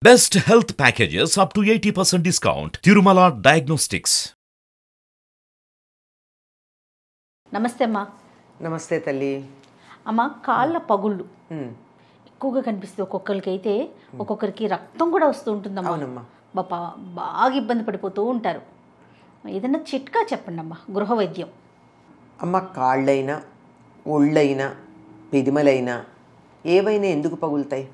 Best health packages up to 80% discount. Tirumala Diagnostics. నమస్తే అమ్మా. నమస్తే తల్లి. అమ్మ, కాళ్ళ పగుళ్ళు ఎక్కువగా కనిపిస్తుంది. ఒక్కొక్కరికి అయితే ఒక్కొక్కరికి రక్తం కూడా వస్తూ ఉంటుందమ్మా. అవునమ్మా. బాగా ఇబ్బంది పడిపోతూ ఉంటారు. ఏదైనా చిట్కా చెప్పండి అమ్మా, గృహ వైద్యం. అమ్మ, కాళ్ళైనా ఒళ్ళైనా పెదిమలైనా ఏవైనా ఎందుకు పగులుతాయి?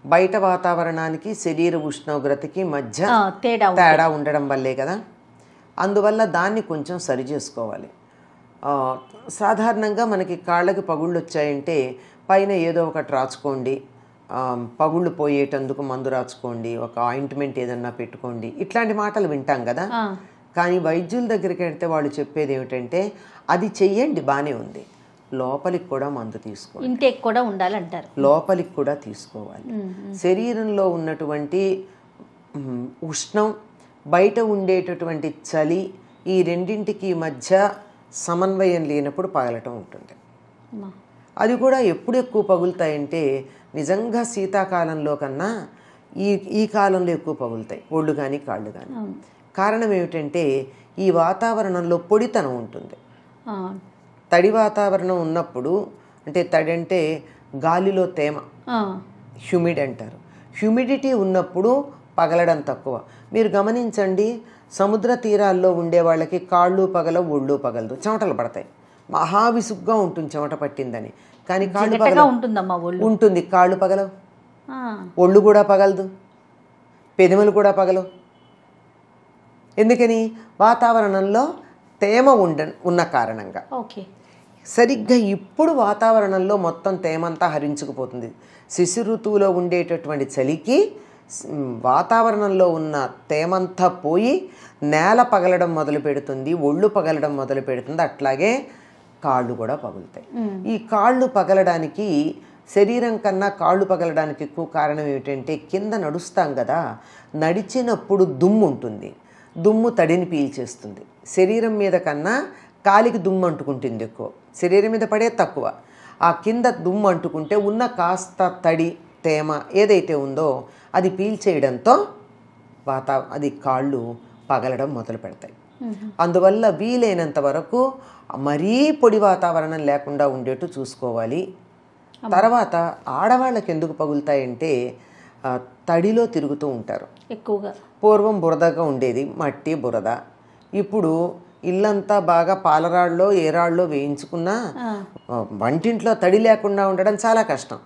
బయట వాతావరణానికి శరీర ఉష్ణోగ్రతకి మధ్య తేడా ఉండడం వల్లే కదా. అందువల్ల దాన్ని కొంచెం సరి చేసుకోవాలి. సాధారణంగా మనకి కాళ్ళకి పగుళ్ళు వచ్చాయంటే పైన ఏదో ఒకటి రాచుకోండి, పగుళ్ళు పోయేటందుకు మందు రాచుకోండి, ఒక ఆయింట్మెంట్ ఏదన్నా పెట్టుకోండి, ఇట్లాంటి మాటలు వింటాం కదా. కానీ వైద్యుల దగ్గరికి వెళ్తే వాళ్ళు చెప్పేది ఏమిటంటే అది చెయ్యండి, బాగానే ఉంది, లోపలికి కూడా మందు తీసుకోవాలి, ఇంటేక్ కూడా ఉండాలంటారు, లోపలికి కూడా తీసుకోవాలి. శరీరంలో ఉన్నటువంటి ఉష్ణం, బయట ఉండేటటువంటి చలి, ఈ రెండింటికి మధ్య సమన్వయం లేనప్పుడు పగలటం ఉంటుంది. అది కూడా ఎప్పుడు ఎక్కువ పగులుతాయంటే నిజంగా శీతాకాలంలో కన్నా ఈ కాలంలో ఎక్కువ పగులుతాయి, ఒళ్ళు కానీ కాళ్ళు కానీ. కారణం ఏమిటంటే ఈ వాతావరణంలో పొడితనం ఉంటుంది. తడి వాతావరణం ఉన్నప్పుడు, అంటే తడి అంటే గాలిలో తేమ, హ్యూమిడ్ అంటారు. హ్యూమిడిటీ ఉన్నప్పుడు పగలడం తక్కువ. మీరు గమనించండి, సముద్ర తీరాల్లో ఉండే వాళ్ళకి కాళ్ళు పగలవు, ఒళ్ళు పగలదు, చెమటలు పడతాయి, మహావిసుగ్గా ఉంటుంది చెమట పట్టిందని. కానీ కాళ్ళు ఉంటుంది, కాళ్ళు పగలవు, ఒళ్ళు కూడా పగలదు, పెదిమలు కూడా పగలవు. ఎందుకని? వాతావరణంలో తేమ ఉన్న కారణంగా. సరిగ్గా ఇప్పుడు వాతావరణంలో మొత్తం తేమంతా హరించుకుపోతుంది. శిశిర ఋతువులో ఉండేటటువంటి చలికి వాతావరణంలో ఉన్న తేమంతా పోయి నేల పగలడం మొదలు పెడుతుంది, ఒళ్ళు పగలడం మొదలు పెడుతుంది, అట్లాగే కాళ్ళు కూడా పగులుతాయి. ఈ కాళ్ళు పగలడానికి, శరీరం కన్నా కాళ్ళు పగలడానికి ఎక్కువ కారణం ఏమిటంటే కింద నడుస్తాం కదా, నడిచినప్పుడు దుమ్ము ఉంటుంది, దుమ్ము తడిని పీల్చేస్తుంది. శరీరం మీద కన్నా కాలికి దుమ్ము అంటుకుంటుంది ఎక్కువ, శరీరం మీద పడే తక్కువ. ఆ కింద దుమ్ము అంటుకుంటే ఉన్న కాస్త తడి తేమ ఏదైతే ఉందో అది పీల్చేయడంతో అది కాళ్ళు పగలడం మొదలు పెడతాయి. అందువల్ల వీలైనంత వరకు మరీ పొడి వాతావరణం లేకుండా ఉండేట్టు చూసుకోవాలి. తర్వాత ఆడవాళ్ళకి ఎందుకు పగులుతాయంటే తడిలో తిరుగుతూ ఉంటారు ఎక్కువగా. పూర్వం బురదగా ఉండేది, మట్టి బురద. ఇప్పుడు ఇల్లంతా బాగా పాలరాళ్ళలో ఏరాళ్ళలో వేయించుకున్నా వంటింట్లో తడి లేకుండా ఉండడం చాలా కష్టం.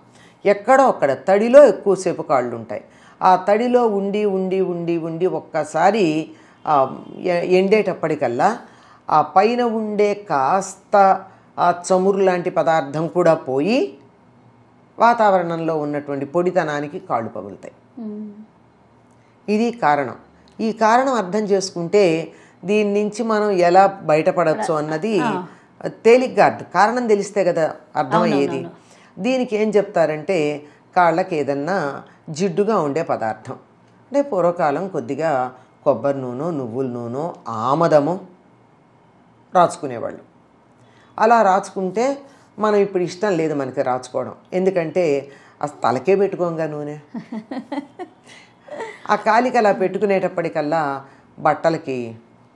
ఎక్కడో అక్కడ తడిలో ఎక్కువసేపు కాళ్ళు ఉంటాయి. ఆ తడిలో ఉండి ఉండి ఉండి ఉండి ఒక్కసారి ఎండేటప్పటికల్లా ఆ పైన ఉండే కాస్త ఆ చమురు లాంటి పదార్థం కూడా పోయి వాతావరణంలో ఉన్నటువంటి పొడితనానికి కాళ్ళు పగులుతాయి. ఇది కారణం. ఈ కారణం అర్థం చేసుకుంటే దీని నుంచి మనం ఎలా బయటపడవచ్చు అన్నది తేలిగ్గా కారణం తెలిస్తే కదా అర్థమయ్యేది. దీనికి ఏం చెప్తారంటే కాళ్ళకి ఏదన్నా జిడ్డుగా ఉండే పదార్థం, అంటే పూర్వకాలం కొద్దిగా కొబ్బరి నూనె, నువ్వుల నూనె, ఆమదము రాచుకునేవాళ్ళు. అలా రాచుకుంటే మనం ఇప్పుడు ఇష్టం లేదు మనకి రాచుకోవడం, ఎందుకంటే అసలు తలకే పెట్టుకోంగా నూనె. ఆ కాలికి అలా పెట్టుకునేటప్పటికల్లా బట్టలకి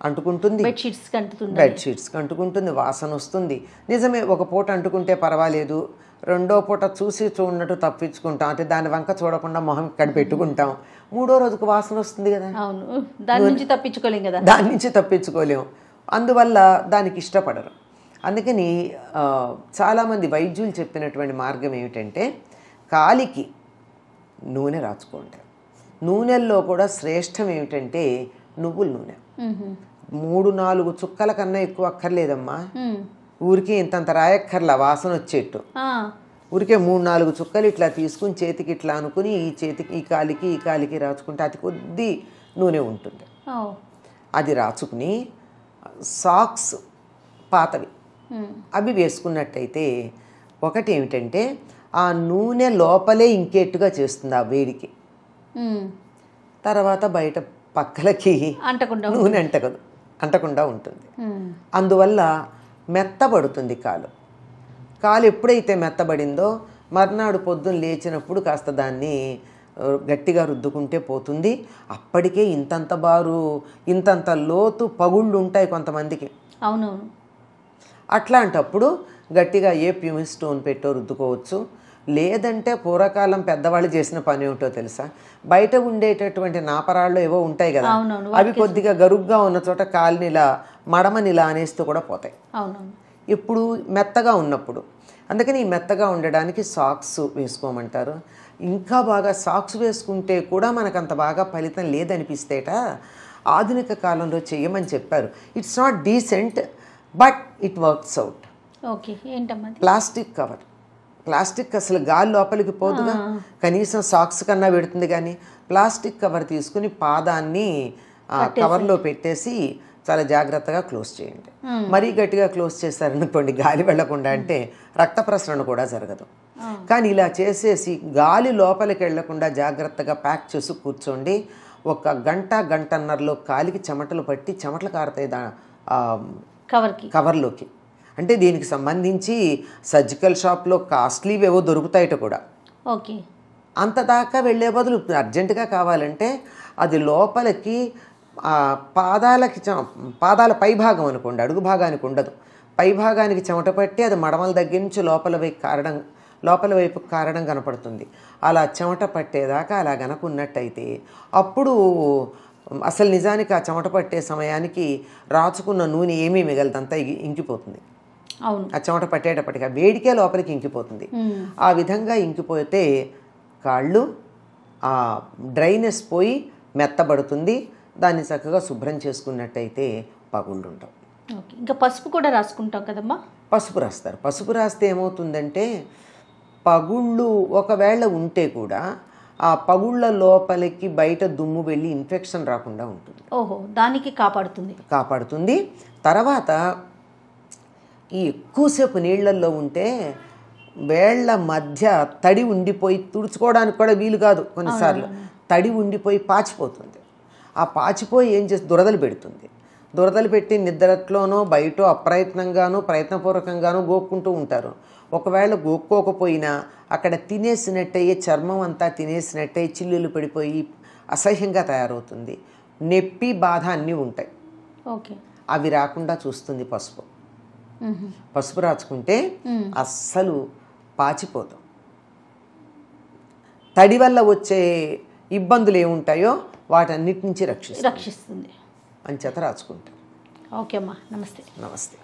అంటుకుంటుంది, బెడ్షీట్స్కి అంటుకుంటుంది, వాసన వస్తుంది. నిజమే, ఒక పూట అంటుకుంటే పర్వాలేదు, రెండో పూట చూసి చూడనట్టు తప్పించుకుంటాం, అంటే దాని వంక చూడకుండా మొహం ఇక్కడ పెట్టుకుంటాం, మూడో రోజుకు వాసన వస్తుంది కదా, దాని నుంచి తప్పించుకోలేము. అందువల్ల దానికి ఇష్టపడరు. అందుకని చాలామంది వైద్యులు చెప్పినటువంటి మార్గం ఏమిటంటే కాలికి నూనె రాచుకోండి. నూనెల్లో కూడా శ్రేష్టం ఏమిటంటే నువ్వుల నూనె. 3-4 చుక్కల కన్నా ఎక్కువ అక్కర్లేదమ్మా, ఊరికి ఇంతంత రాయక్కర్లా, వాసన వచ్చేట్టు. ఊరికే 3-4 చుక్కలు ఇట్లా తీసుకుని చేతికి ఇట్లా అనుకుని ఈ చేతికి ఈ కాలికి రాచుకుంటే అతి కొద్ది నూనె ఉంటుంది. అది రాచుకుని సాక్స్ పాతవి అవి వేసుకున్నట్టయితే ఒకటి ఏమిటంటే ఆ నూనె లోపలే ఇంకేట్టుగా చేస్తుంది ఆ వేడికి. తర్వాత బయట పక్కలకి నూనె అంటకుండా ఉంటుంది. అందువల్ల మెత్తబడుతుంది కాలు ఎప్పుడైతే మెత్తబడిందో మర్నాడు పొద్దున్న లేచినప్పుడు కాస్త దాన్ని గట్టిగా రుద్దుకుంటే పోతుంది. అప్పటికే ఇంతంత బారు ఇంతంత లోతు పగుళ్ళు ఉంటాయి కొంతమందికి. అవునవును. అట్లాంటప్పుడు గట్టిగా ఏ ప్యూమిన్ స్టోన్ పెట్టో రుద్దుకోవచ్చు. లేదంటే పూర్వకాలం పెద్దవాళ్ళు చేసిన పని ఏమిటో తెలుసా, బయట ఉండేటటువంటి నాపరాళ్ళు ఏవో ఉంటాయి కదా, అవి కొద్దిగా గరుగ్గా ఉన్న చోట కాలిని ఇలా మడమని ఇలా అనేస్తూ కూడా పోతాయి ఇప్పుడు మెత్తగా ఉన్నప్పుడు. అందుకని ఈ మెత్తగా ఉండడానికి సాక్స్ వేసుకోమంటారు. ఇంకా బాగా సాక్స్ వేసుకుంటే కూడా మనకు అంత బాగా ఫలితం లేదనిపిస్తేట ఆధునిక కాలంలో చేయమని చెప్పారు. It's not decent but it works out. Okay, ఏంటమ్మా? Plastic cover. ప్లాస్టిక్ అసలు గాలి లోపలికి పోదుగా, కనీసం సాక్స్ కన్నా పెడుతుంది. కానీ ప్లాస్టిక్ కవర్ తీసుకుని పాదాన్ని కవర్లో పెట్టేసి చాలా జాగ్రత్తగా క్లోజ్ చేయండి. మరీ గట్టిగా క్లోజ్ చేశారనుకోండి గాలి వెళ్లకుండా, అంటే రక్త ప్రసరణ కూడా జరగదు. కానీ ఇలా చేసేసి గాలి లోపలికి వెళ్లకుండా జాగ్రత్తగా ప్యాక్ చేసి కూర్చోండి. ఒక గంటన్నరలో కాలికి చెమటలు పట్టి చెమటలు కారుతాయి కవర్లోకి. అంటే దీనికి సంబంధించి సర్జికల్ షాప్లో కాస్ట్లీవేవో దొరుకుతాయట కూడా. ఓకే, అంత దాకా వెళ్ళే బదులు అర్జెంటుగా కావాలంటే అది లోపలికి పాదాల పై భాగం అనుకోండి, అడుగు భాగానికి ఉండదు, పై భాగానికి చెమట పట్టి అది మడమల దగ్గర నుంచి లోపల వైపు కారణం కనపడుతుంది. అలా చెమట పట్టేదాకా అలా గనకున్నట్టయితే అప్పుడు అసలు నిజానికి ఆ చెమట పట్టే సమయానికి రాచుకున్న నూనె ఏమీ మిగలదంతా ఇంకిపోతుంది. ఆ చెమట పట్టేటప్పటికి ఆ వేడికే లోపలికి ఇంకిపోతుంది. ఆ విధంగా ఇంకిపోతే కాళ్ళు ఆ డ్రైనెస్ పోయి మెత్తబడుతుంది. దాన్ని చక్కగా శుభ్రం చేసుకున్నట్టయితే పగుళ్ళు ఉండవు. ఇంకా పసుపు కూడా రాసుకుంటాం కదమ్మా? పసుపు రాస్తారు. పసుపు రాస్తే ఏమవుతుందంటే పగుళ్ళు ఒకవేళ ఉంటే కూడా ఆ పగుళ్ళ లోపలికి బయట దుమ్ము వెళ్ళి ఇన్ఫెక్షన్ రాకుండా ఉంటుంది. ఓహో, దానికి కాపాడుతుంది. తర్వాత ఈ ఎక్కువసేపు నీళ్లల్లో ఉంటే వేళ్ల మధ్య తడి ఉండిపోయి తుడుచుకోవడానికి కూడా వీలు కాదు. కొన్నిసార్లు తడి ఉండిపోయి పాచిపోతుంది. ఆ పాచిపోయి ఏం చేసి దురదలు పెడుతుంది. దురదలు పెట్టి నిద్రలోనో బయటో అప్రయత్నంగానో ప్రయత్నపూర్వకంగానో గోక్కుంటూ ఉంటారు. ఒకవేళ గోక్కోకపోయినా అక్కడ తినేసినట్టయి చర్మం అంతా తినేసినట్టయి చిల్లులు పడిపోయి అసహ్యంగా తయారవుతుంది. నొప్పి బాధ అన్నీ ఉంటాయి. అవి రాకుండా చూస్తుంది పసుపు. పసుపు రాచుకుంటే అస్సలు పాచిపోతాం. తడి వల్ల వచ్చే ఇబ్బందులు ఏముంటాయో వాటన్నిటి నుంచి రక్షిస్తుంది. రక్షిస్తుంది అని చేత రాచుకుంటాం. ఓకే అమ్మా, నమస్తే. నమస్తే.